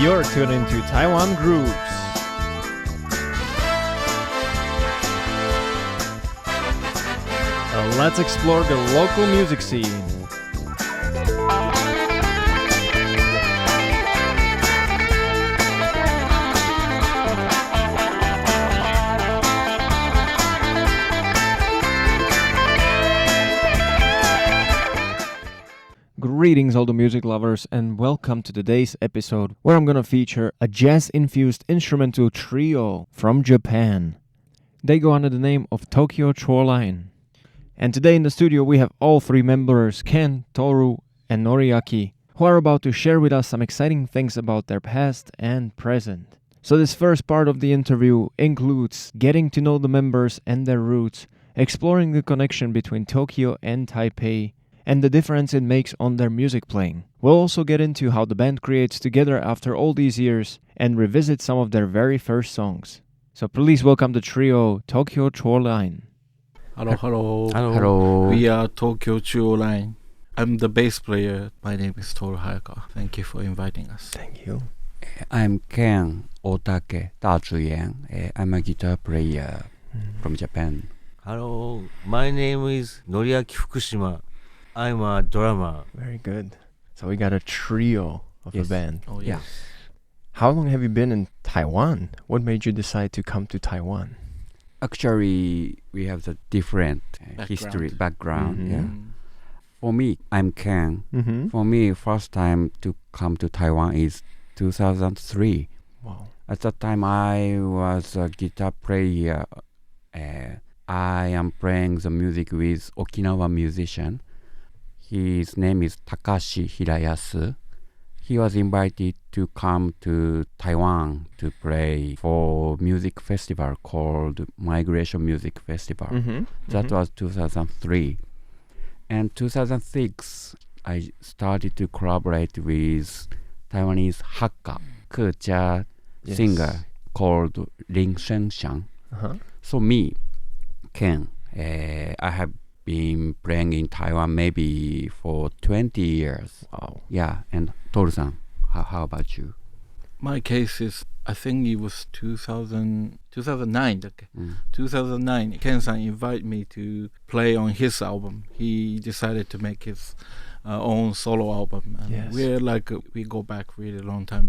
You're tuned into Taiwan Grooves. Let's explore the local music scene. Greetings all the music lovers and welcome to today's episode where I'm gonna feature a jazz-infused instrumental trio from Japan. They go under the name of Tokyo Chuo-Line. And today in the studio we have all three members, Ken, Toru and Noriaki, who are about to share with us some exciting things about their past and present. So this first part of the interview includes getting to know the members and their roots, exploring the connection between Tokyo and Taipei, and the difference it makes on their music playing. We'll also get into how the band creates together after all these years and revisit some of their very first songs. So please welcome the trio Tokyo Chuo-Line. Hello. We are Tokyo Chuo-Line. I'm the bass player. My name is Toru Hayakawa. Thank you for inviting us. Thank you. I'm Ken Ohtake, I'm a guitar player from Japan. Hello, my name is Noriaki Fukushima. I'm a drummer. Very good. So we got a trio of a band. Oh, yes. Yeah. How long have you been in Taiwan? What made you decide to come to Taiwan? Actually, we have the different history background. Mhm. Yeah. For me, I'm Ken. Mm-hmm. For me, first time to come to Taiwan is 2003. Wow. At that time, I was a guitar player. I am playing the music with Okinawa musician. His name is Takashi Hirayasu. He was invited to come to Taiwan to play for music festival called Migration Music Festival. Mm-hmm. That was 2003. And 2006, I started to collaborate with Taiwanese Hakka, Kecha singer called Ling Shengxiang. Uh-huh. So me, Ken, I have been playing in Taiwan maybe for 20 years. Wow. Yeah, and Toru-san, how about you? My case is, I think it was 2009. Okay. 2009, Ken-san invited me to play on his album. He decided to make his own solo album. And Yes. we go back really long time.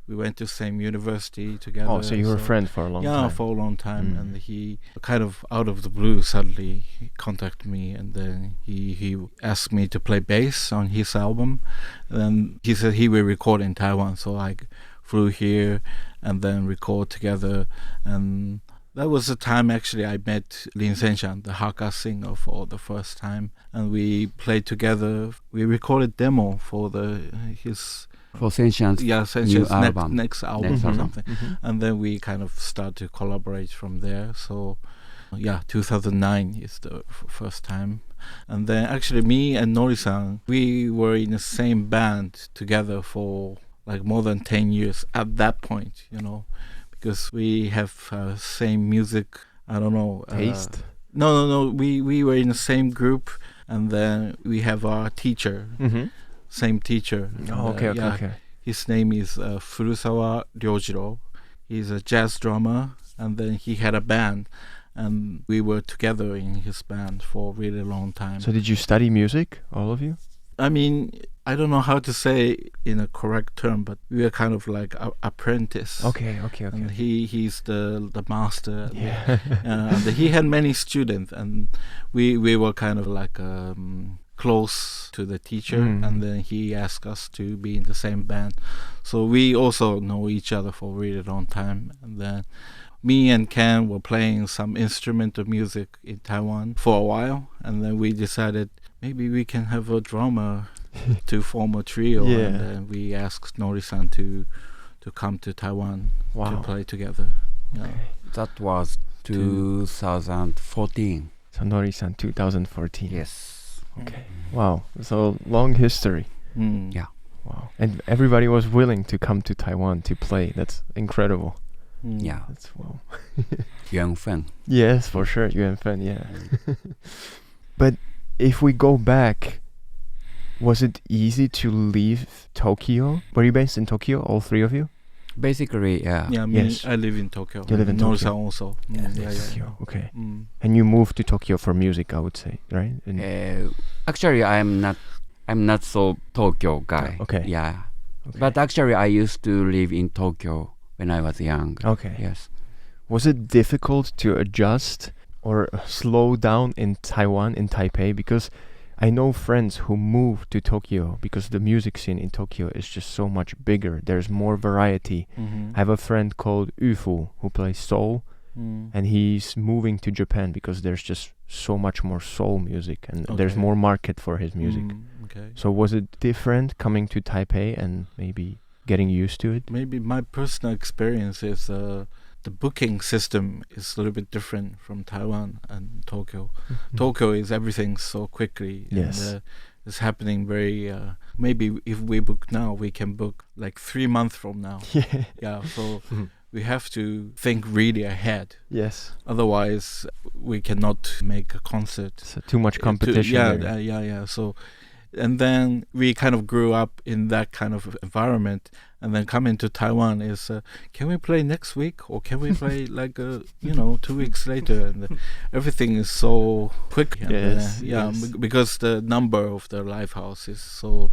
We went to same university together. Oh, so you were friends for a long time. Yeah, for a long time. And he kind of out of the blue suddenly he contacted me, and then he asked me to play bass on his album. And then he said he will record in Taiwan, so I flew here and then record together. And that was the time actually I met Lin Shengxiang, the Hakka singer, for the first time, and we played together. We recorded demo for his For Senshian's Senshian's album. next album Next or album. something. And then we kind of start to collaborate from there. So 2009 is the first time. And then actually me and Nori-san, we were in the same band together for like more than 10 years at that point, because we have same music, I don't know. Taste? No. We were in the same group, and then we have our teacher. Mm-hmm. Same teacher. Oh, okay. His name is Furusawa Ryojiro. He's a jazz drummer, and then he had a band, and we were together in his band for a really long time. So did you study music, all of you? I mean, I don't know how to say in a correct term, but we were kind of like apprentice. Okay. And he's the master. Yeah. And he had many students, and we were kind of like close to the teacher, and then he asked us to be in the same band. So we also know each other for a really long time. And then me and Ken were playing some instrumental music in Taiwan for a while, and then we decided maybe we can have a drummer to form a trio. Yeah. And then we asked Nori-san to come to Taiwan to play together. Yeah. Okay. That was 2014. So Nori-san, 2014. Yes. Okay. Wow. So long history. Yeah. Wow. And everybody was willing to come to Taiwan to play. That's incredible. Yeah. That's wow. 缘分. Yes, for sure. 缘分, yeah. But if we go back Was it easy to leave Tokyo? Were you based in Tokyo, all three of you? Basically, yeah. Yeah, me, Yes. I live in Tokyo. You live in Nori-san Tokyo. also. Tokyo. Okay. Mm. And you moved to Tokyo for music, I would say, right? Actually, I'm not so Tokyo guy. Okay. Yeah. Okay. But actually, I used to live in Tokyo when I was young. Okay. Yes. Was it difficult to adjust or slow down in Taiwan, in Taipei? Because I know friends who moved to Tokyo because the music scene in Tokyo is just so much bigger. There's more variety. Mm-hmm. I have a friend called Ufu who plays soul, and he's moving to Japan because there's just so much more soul music and there's Okay. more market for his music. Okay. So was it different coming to Taipei and maybe getting used to it? Maybe my personal experience is the booking system is a little bit different from Taiwan and Tokyo. Tokyo is everything so quickly. Yes. And, it's happening very. Maybe if we book now, we can book like 3 months from now. Yeah. Yeah. So we have to think really ahead. Yes. Otherwise, we cannot make a concert. So too much competition. there. Yeah. So, and then we kind of grew up in that kind of environment, and then coming to Taiwan is, can we play next week or can we play like 2 weeks later? And everything is so quick. And, Yes, yes. yes. Because the number of the live house is so,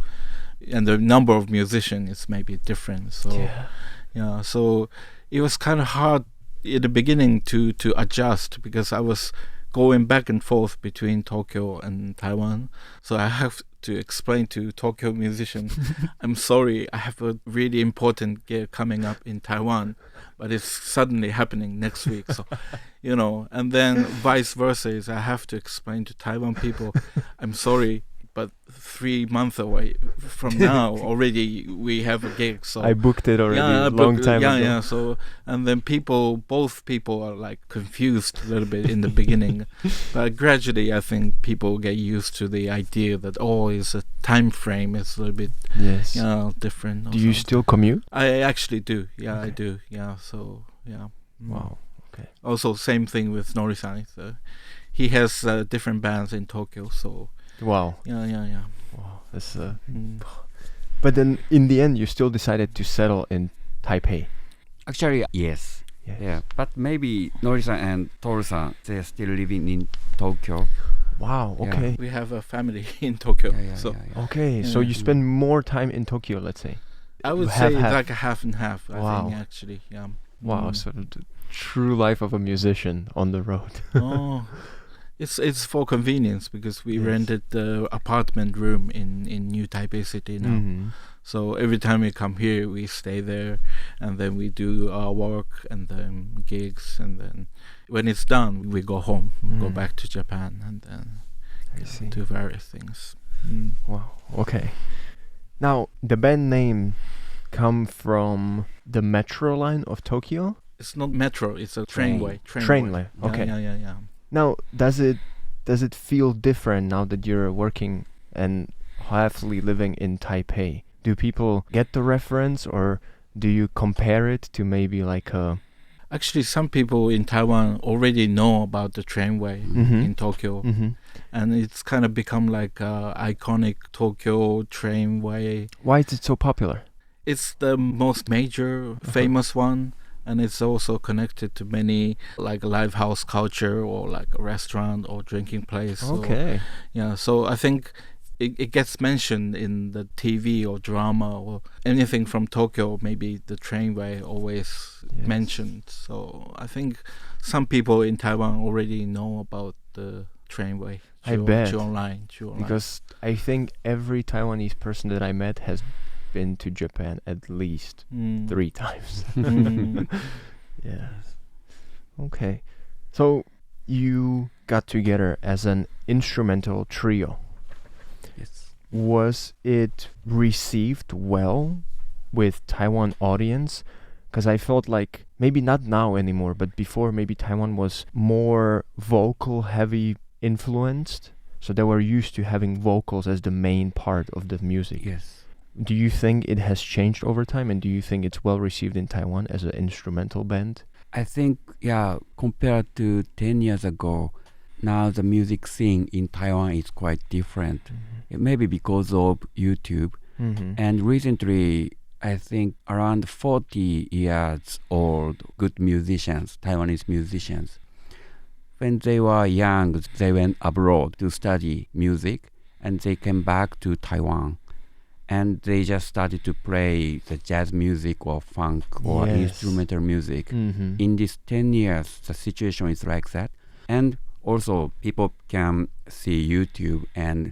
and the number of musicians is maybe different. So yeah, so it was kind of hard in the beginning to adjust because I was going back and forth between Tokyo and Taiwan. So I have to explain to Tokyo musicians, I'm sorry, I have a really important gig coming up in Taiwan, but it's suddenly happening next week. So, and then vice versa is I have to explain to Taiwan people, I'm sorry, but 3 months away from now already we have a gig. So I booked it already I long booked- time ago. Yeah. So and then both people are like confused a little bit in the beginning, but gradually I think people get used to the idea that it's a time frame. It's a little bit Yes. different. or Do you something. still commute? I actually do. Yeah, I Okay. do. Yeah. So yeah. Mm. Wow. Okay. Also, same thing with Nori-san. He has different bands in Tokyo. So Wow. yeah. Wow. That's Mm. But then in the end you still decided to settle in Taipei. Actually, yes. Yes. Yeah. But maybe Nori-san and Toru-san, they're still living in Tokyo. Wow. Yeah. Okay. We have a family in Tokyo. So Okay. So Yeah. you spend more time in Tokyo, let's say. I would have say half. like a half and half. I Wow. think actually. Yeah. Wow. Mm. Sort of the true life of a musician on the road. Oh, it's for convenience because we Yes. rented the apartment room in New Taipei City now. Mhm. So every time we come here, we stay there, and then we do our work and then gigs, and then when it's done, we go home, go Mm. back to Japan, and then I see. do various things. Mm. Wow. Okay. Now the band name come from the metro line of Tokyo. It's not metro; it's a trainway. Trainway, okay. Yeah. Now, does it feel different now that you're working and halfly living in Taipei? Do people get the reference, or do you compare it to maybe like a? Actually, some people in Taiwan already know about the trainway Mhm. in Tokyo, Mm-hmm. and it's kind of become like iconic Tokyo trainway. Why is it so popular? It's the most major, famous one, and it's also connected to many like live house culture or like a restaurant or drinking place. So, Okay. yeah, so I think it gets mentioned in the TV or drama or anything from Tokyo. Maybe the trainway always Yes. mentioned. So I think some people in Taiwan already know about the trainway. I bet. Chuo-Line. Because I think every Taiwanese person that I met has been to Japan at least 3 times. Mm. Yes. Okay. So you got together as an instrumental trio. Yes. Was it received well with Taiwan audience? Because I felt like maybe not now anymore, but before maybe Taiwan was more vocal heavy influenced. So they were used to having vocals as the main part of the music. Yes. Do you think it has changed over time, and do you think it's well received in Taiwan as an instrumental band? I think, compared to 10 years ago, now the music scene in Taiwan is quite different. It may be because of YouTube. And recently, I think around 40 years old good musicians, Taiwanese musicians, when they were young, they went abroad to study music, and they came back to Taiwan, and they just started to play the jazz music or funk or instrumental music. In these 10 years, the situation is like that. And also, people can see YouTube, and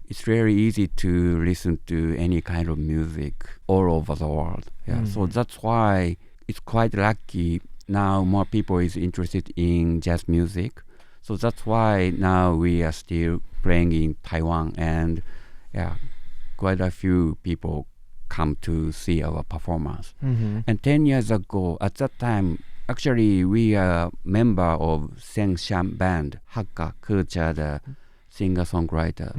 it's very easy to listen to any kind of music all over the world. So that's why it's quite lucky now more people is interested in jazz music. So that's why now we are still playing in Taiwan, and quite a few people come to see our performance. And 10 years ago, at that time, actually we are member of Seng Sham band, Hakka Kulcha, the singer-songwriter.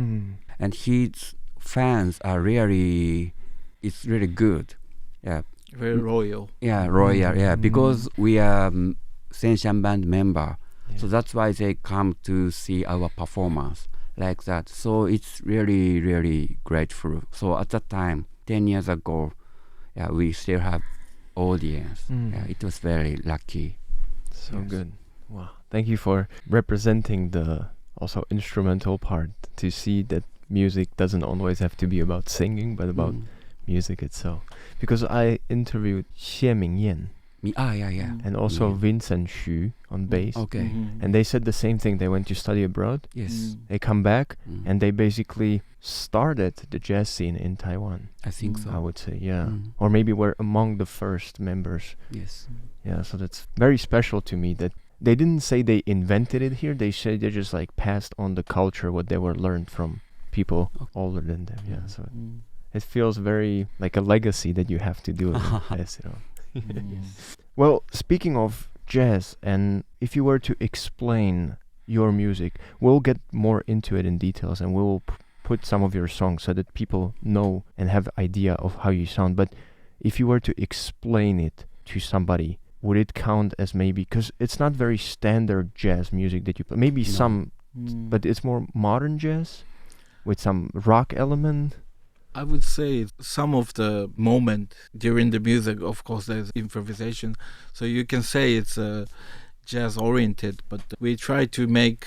And his fans are really, it's really good. Very royal. Royal, because we are Seng Sham band member. So that's why they come to see our performance like that. So it's really, really grateful. So at that time, 10 years ago, we still have audience. It was very lucky. So good. Wow. Thank you for representing the also instrumental part, to see that music doesn't always have to be about singing, but about music itself. Because I interviewed Xie Mingyan and also Vincent Xu on bass. Okay. And they said the same thing. They went to study abroad. Yes. They come back and they basically started the jazz scene in Taiwan. I think so. I would say, or maybe were among the first members. Yes. So that's very special to me that they didn't say they invented it here. They said they just like passed on the culture, what they were learned from people older than them. So it feels very like a legacy that you have to do it. Pass it on. Well, speaking of jazz, and if you were to explain your music, we'll get more into it in details, and we'll put some of your songs so that people know and have idea of how you sound. But if you were to explain it to somebody, would it count as maybe, because it's not very standard jazz music that you play, maybe some, but it's more modern jazz with some rock element? I would say some of the moment during the music, of course, there's improvisation. So you can say it's jazz oriented, but we try to make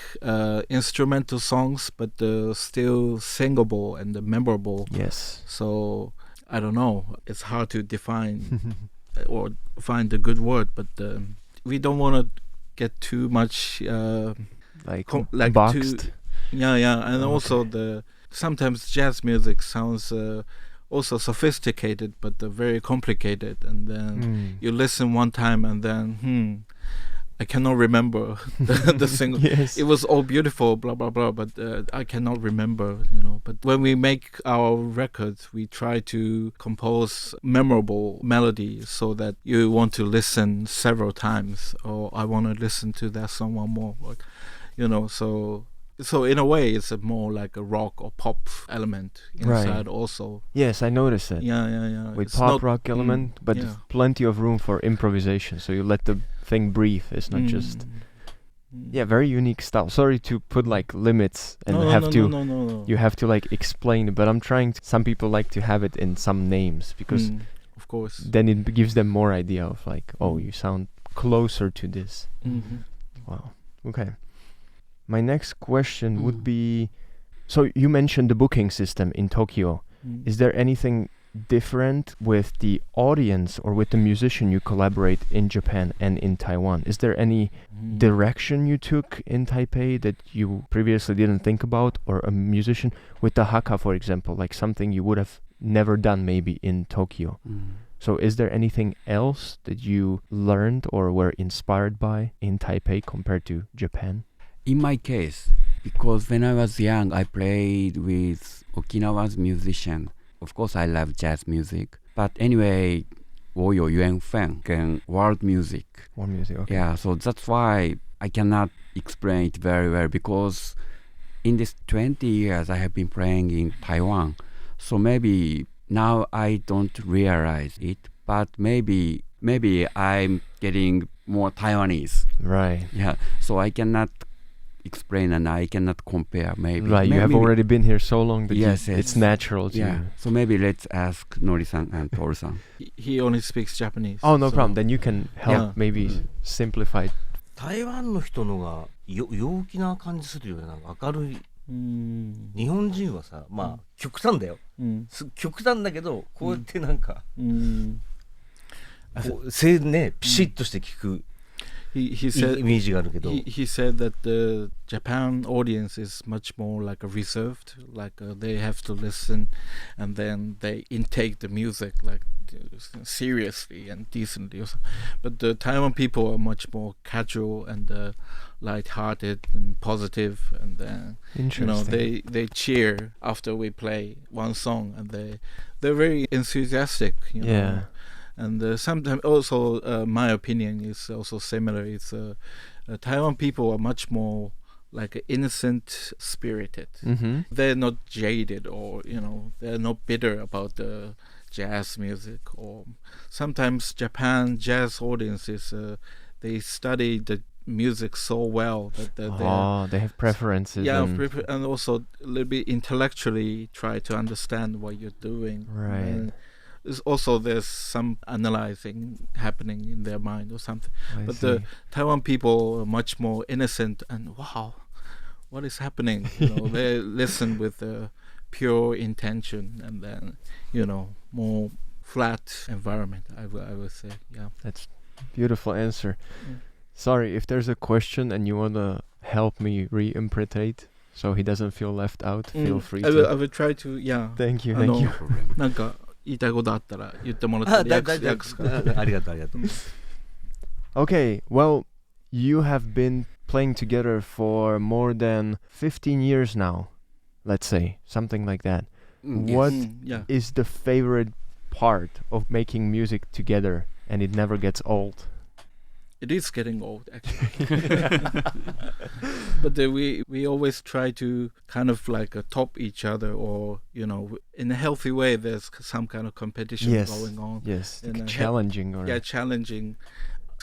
instrumental songs, but still singable and memorable. Yes. So I don't know. It's hard to define or find a good word, but we don't want to get too much like And boxed. also sometimes jazz music sounds also sophisticated, but very complicated. And then you listen one time, and then I cannot remember the single. Yes. It was all beautiful, blah blah blah, but I cannot remember. But when we make our records, we try to compose memorable melodies so that you want to listen several times, or I want to listen to that song one more. So in a way, it's more like a rock or pop element inside also. Yes, I noticed that. Yeah. With It's pop not, rock element, but plenty of room for improvisation. So you let the thing breathe. It's not just... very unique style. Sorry to put like limits and No. you have to like explain it, but I'm trying to... Some people like to have it in some names because of course, then it gives them more idea of like, you sound closer to this. Wow. Okay. My next question would be, so you mentioned the booking system in Tokyo. Is there anything different with the audience or with the musician you collaborate in Japan and in Taiwan? Is there any direction you took in Taipei that you previously didn't think about, or a musician with the haka, for example, like something you would have never done maybe in Tokyo? So is there anything else that you learned or were inspired by in Taipei compared to Japan? In my case, because when I was young, I played with Okinawa's musician. Of course, I love jazz music. But anyway, 我有缘分跟 world music. World music, okay. Yeah, so that's why I cannot explain it very well, because in these 20 years I have been playing in Taiwan. So maybe now I don't realize it, but maybe I'm getting more Taiwanese. Right. Yeah, so I cannot explain and I cannot compare. Maybe Right, you have already been here so long that Yes, it's yes. natural to Yeah. you. So maybe let's ask Nori-san and Toru-san. He only speaks Japanese. Oh, no so- problem. Then you can help Yeah. maybe simplify it. 台湾の人のが陽気な感じするよね。なんか明るい。Mm, 日本人はさ、まあ極端だよ。 mm, 極端だけど、こうやってなんか、 mm. こうね、ピシッとして聞く He イ said メージがあるけど。 he said that the Japan audience is much more like a reserved, like they have to listen, and then they intake the music like seriously and decently. But the Taiwan people are much more casual and light-hearted and positive, and Interesting. they cheer after we play one song, and they're very enthusiastic. Yeah. And sometimes also my opinion is also similar. It's Taiwan people are much more like innocent spirited. Mm-hmm. They're not jaded, or they're not bitter about the jazz music. Or sometimes Japan jazz audiences they study the music so well that They have preferences. yeah, and and also a little bit intellectually try to understand what you're doing. Right. And also there's some analyzing happening in their mind or something. I But see. the Taiwan people are much more innocent and wow, what is happening? They listen with pure intention, and then more flat environment. I would say, yeah. That's beautiful answer. Mm. Sorry, if there's a question and you wanna help me re-interpret so he doesn't feel left out, feel free I to. will try to, yeah. Thank you, あの thank you. なんか言いたいことあったら言ってもらったら訳すから。ありがとうありがとう。 Okay, well, you have been playing together for more than 15 years now, let's say, something like that. What Yeah. is the favorite part of making music together and it never gets old? It is getting old, actually. But we always try to kind of like top each other, or in a healthy way. There's some kind of competition going on. Yes, And, challenging or Yeah,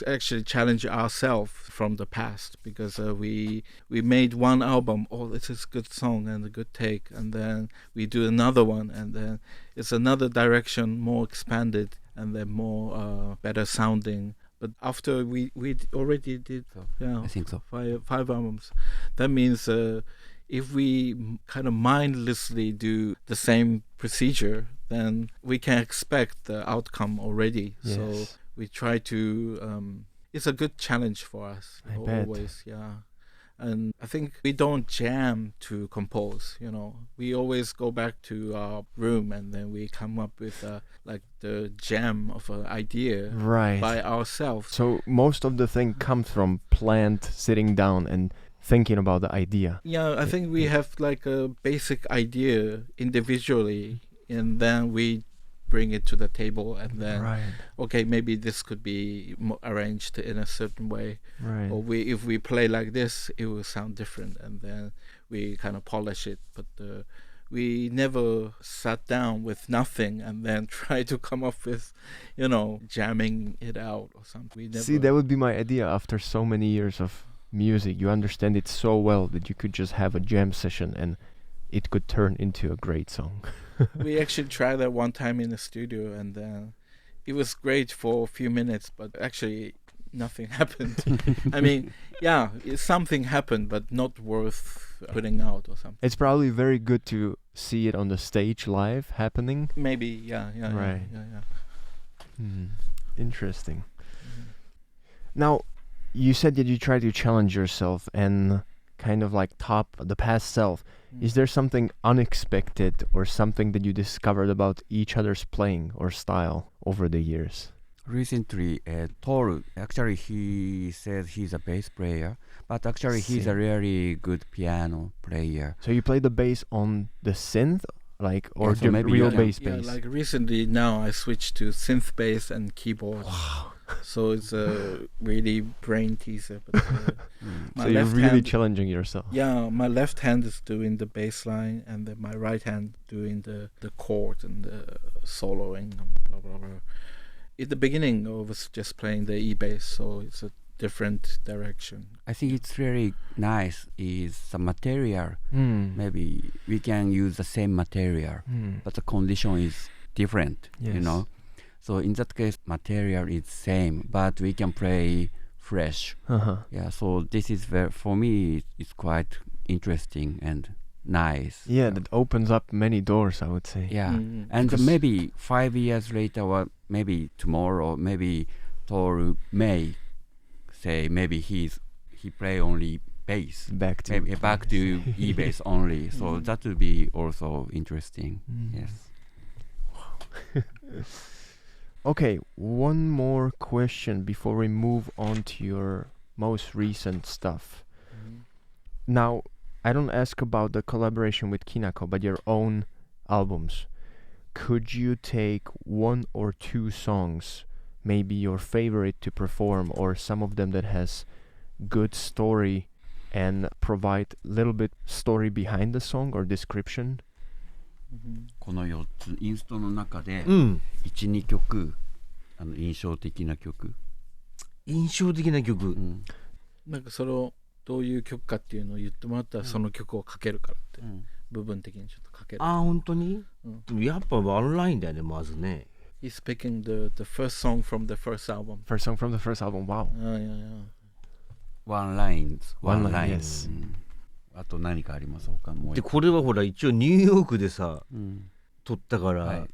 actually challenge ourselves from the past, because we made one album. Oh, this is a good song and a good take, and then we do another one, and then it's another direction, more expanded, and then more better sounding. But after we already did, yeah, I think so. five albums, that means if we kind of mindlessly do the same procedure, then we can expect the outcome already. Yes. So we try to. It's a good challenge for us. I bet. Always, yeah. And I think we don't jam to compose. We always go back to our room, and then we come up with like the jam of an idea right. by ourselves. So most of the thing comes from planned sitting down and thinking about the idea. Yeah, I think we have like a basic idea individually, and then we bring it to the table, and then Right. okay, maybe this could be arranged in a certain way, Right. or if we play like this, it will sound different, and then we kind of polish it. But we never sat down with nothing and then try to come up with, jamming it out or something. We never. See, that would be my idea after so many years of music. You understand it so well that you could just have a jam session and it could turn into a great song. We actually tried that one time in the studio, and it was great for a few minutes, but actually nothing happened. I mean, yeah, something happened, but not worth putting out or something. It's probably very good to see it on the stage live happening. Maybe, yeah. Right. Yeah. Interesting. Now, you said that you try to challenge yourself and kind of like top the past self. Is there something unexpected or something that you discovered about each other's playing or style over the years? Recently, Toru, actually he says he's a bass player, but actually he's See. a really good piano player. So you play the bass on the synth, like, or Yeah, so the maybe real you can- bass Yeah, bass? like recently now I switched to synth bass and keyboard. Wow. So it's a really brain teaser. But, my So you're left really hand, challenging yourself. yeah, my left hand is doing the bass line, and then my right hand doing the chord and the soloing and blah blah blah. At the beginning, I was just playing the E bass, so it's a different direction. I think it's really nice is the material. Mm. Maybe we can use the same material, Mm. but the condition is different, you Yes. know. So in that case, material is same, but we can play fresh. Uh-huh. Yeah, so this is for me, it's quite interesting and nice. Yeah, that opens up many doors, I would say. Yeah, Mm, and because- maybe 5 years later, or maybe tomorrow, maybe Toru may say maybe he play only bass, Back to maybe back to e-bass only. So that would be also interesting. Mm. Yes. Okay, one more question before we move on to your most recent stuff. Mhm. Now, I don't ask about the collaboration with Kinako, but your own albums. Could you take one or two songs, maybe your favorite to perform, or some of them that has good story, and provide a little bit story behind the song or description? Mhm. この4つインストの中でうん。 1、2曲印象的な曲、印象的な曲。うんなんかそれをどういう曲かっていうのを言ってもらったらその曲をかけるからって、部分的にちょっとかける。ああ、本当に、うんでもやっぱワンラインだよね、まずね。 He's picking the first song from the first album. First song from the first album. Wow. Yeah, yeah. One Lines One One Line, Line yes. あと何かあります他もうで、一個これはほら、一応ニューヨークでさ、うん撮ったから、はい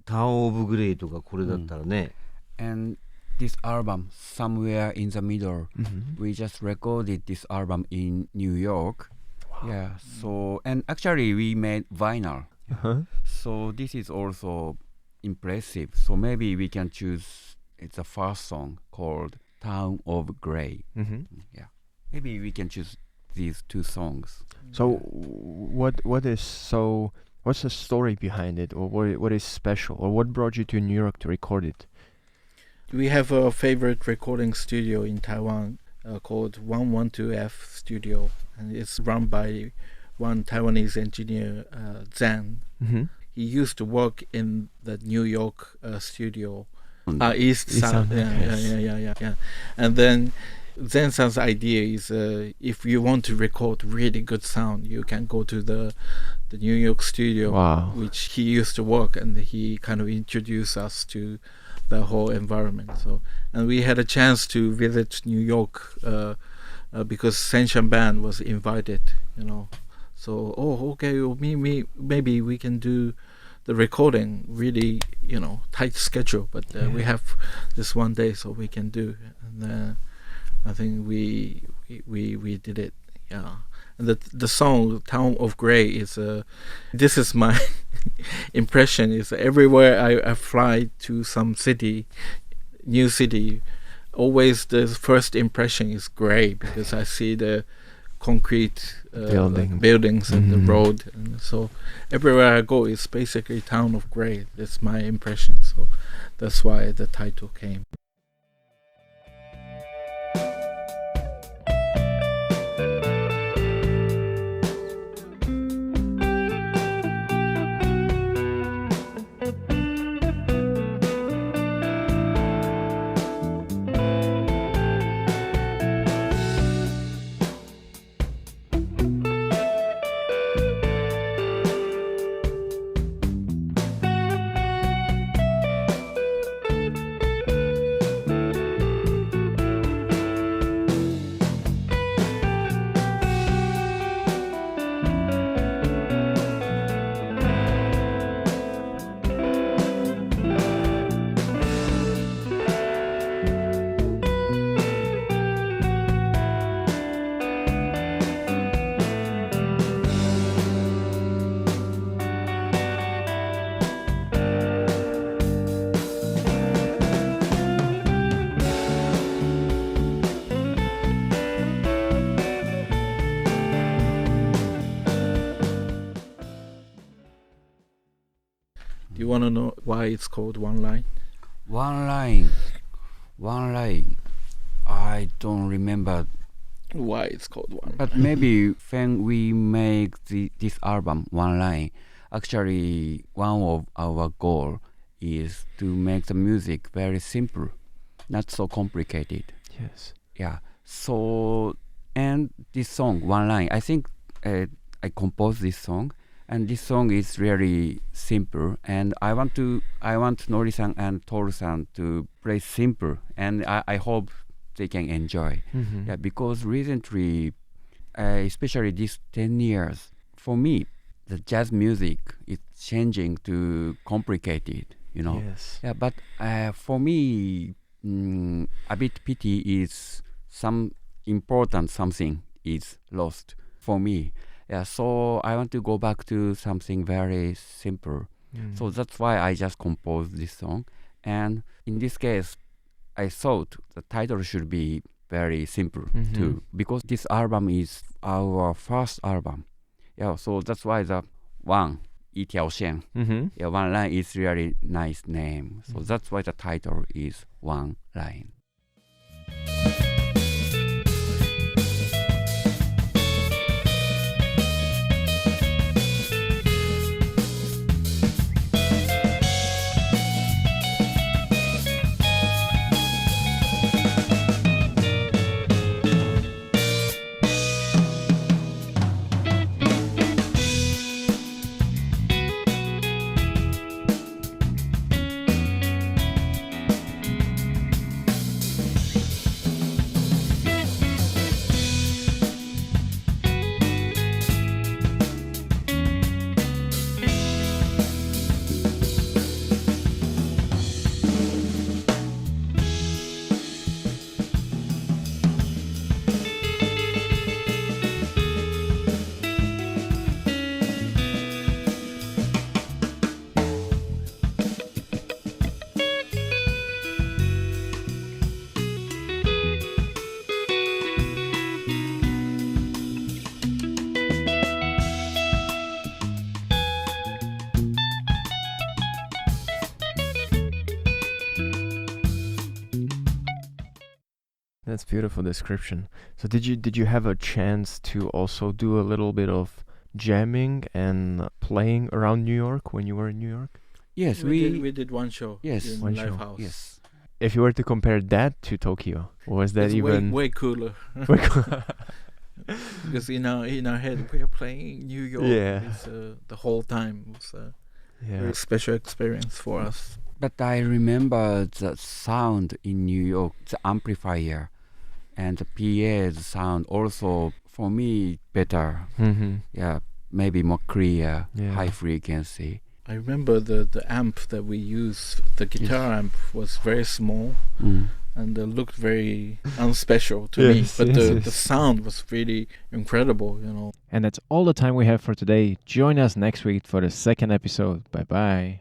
ターン・オブ・グレイとかこれだったらね。 And this album somewhere in the middle Mhm. we just recorded this album in New York. Yeah, so and actually we made vinyl. Uh-huh. So this is also impressive. So maybe we can choose it's a first song called Town of Grey. Mhm. Yeah. Maybe we can choose these two songs. So, what's the story behind it, or what is special, or what brought you to New York to record it? We have a favorite recording studio in Taiwan called 112F Studio, and it's run by one Taiwanese engineer, Zan. Mm-hmm. He used to work in the New York studio, Mm. East East Sound. Sound, Yeah. And then Zen-san's idea is if you want to record really good sound, you can go to the New York studio, Wow. which he used to work, and he kind of introduced us to the whole environment. So, and we had a chance to visit New York because Senshan Band was invited, you know. So, okay, well, maybe we can do the recording really, tight schedule, but we have this one day, so we can do. And I think we did it, yeah. And the song "Town of Grey" is this is my impression. Is everywhere I fly to some city, new city, always the first impression is gray because I see the concrete buildings and the road, and so everywhere I go is basically Town of Grey. That's my impression. So that's why the title came. Do you want to know why it's called One Line? One line. I don't remember, Why it's called One but Line? maybe when we make this album One Line, actually one of our goal is to make the music very simple, not so complicated. Yes. Yeah. So, and this song, One Line, I think I composed this song, and this song is really simple. And I want Nori-san and Toru-san to play simple, and I hope they can enjoy. Mm-hmm. Yeah, because recently, especially these 10 years, for me, the jazz music is changing to complicated, you know. Yes. Yeah, but for me, a bit pity is some important something is lost for me. Yeah, so I want to go back to something very simple. Mm. So that's why I just composed this song. And in this case, I thought the title should be very simple Mhm. too, because this album is our first album. Yeah, so that's why the one, 一条线, Mm-hmm. yeah, One Line is really nice name. So Mhm. that's why the title is One Line. That's beautiful description. So did you have a chance to also do a little bit of jamming and playing around New York when you were in New York? Yes, we did one show Yes. in One Live show. House. yes. If you were to compare that to Tokyo, was that It's even way cooler. Because in our head we are playing New York. Yeah. It's, the whole time it was a yeah. very special experience for us. But I remember the sound in New York, the amplifier and the PA's sound also, for me, better. Mm-hmm. Yeah, maybe more clear, Yeah. high frequency. I remember the amp that we used, the guitar amp, was very small Mm. and looked very unspecial to me. Yes, But yes, the yes. sound was really incredible, you know. And that's all the time we have for today. Join us next week for the second episode. Bye bye.